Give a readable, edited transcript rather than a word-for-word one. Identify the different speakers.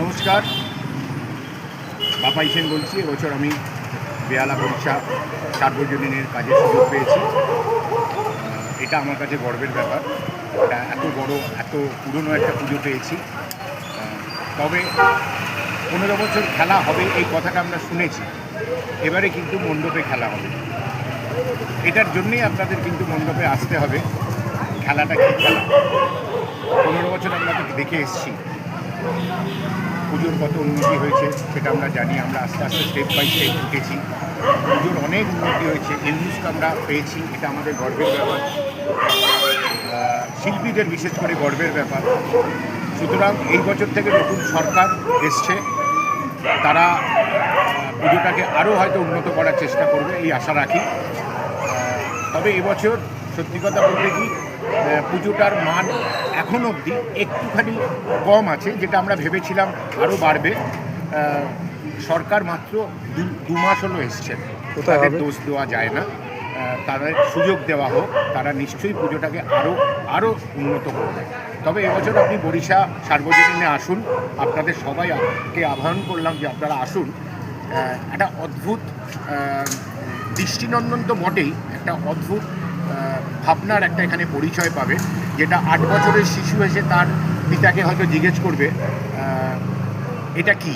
Speaker 1: নমস্কার, বাপাই সেন বলছি। এবছর আমি বেহালা বরিশা সার্বজনীনের কাজের সুযোগ পেয়েছি। এটা আমার কাছে গর্বের ব্যাপার। এটা এত বড়, এত পুরনো একটা পুজো পেয়েছি। তবে 15 বছর খেলা হবে এই কথাটা আমরা শুনেছি, এবারে কিন্তু মণ্ডপে খেলা হবে। এটার জন্যেই আপনাদের কিন্তু মণ্ডপে আসতে হবে। খেলাটা কী খেলা, 15 বছর আমরা তো দেখে এসেছি। পুজোর কত উন্নতি হয়েছে সেটা আমরা জানি। আমরা আস্তে আস্তে স্টেপ বাই স্টেপ উঠেছি। পুজোর অনেক উন্নতি হয়েছে, এনজিওসকে আমরা পেয়েছি, এটা আমাদের গর্বের ব্যাপার, শিল্পীদের বিশেষ করে গর্বের ব্যাপার। সুতরাং এই বছর থেকে নতুন সরকার এসছে, তারা পুজোটাকে আরও হয়তো উন্নত করার চেষ্টা করবে এই আশা রাখি। তবে এবছর সত্যি কথা বলতে কি, পুজোটার মান এখন অবধি একটুখানি কম আছে, যেটা আমরা ভেবেছিলাম আরও বাড়বে। সরকার মাত্র দু মাস হলো এসছেন, তাদের দোষ দেওয়া যায় না। তাদের সুযোগ দেওয়া হোক, তারা নিশ্চয়ই পুজোটাকে আরও উন্নত করবে। তবে এবছর আপনি বরিশা সার্বজনীনে আসুন, আপনাদের সবাইকে আহ্বান করলাম যে আপনারা আসুন। একটা অদ্ভুত দৃষ্টিনন্দন তো বটেই, একটা অদ্ভুত ভাবনার একটা এখানে পরিচয় পাবে, যেটা 8 বছরের শিশু এসে তার পিতাকে হয়তো জিজ্ঞেস করবে এটা কি।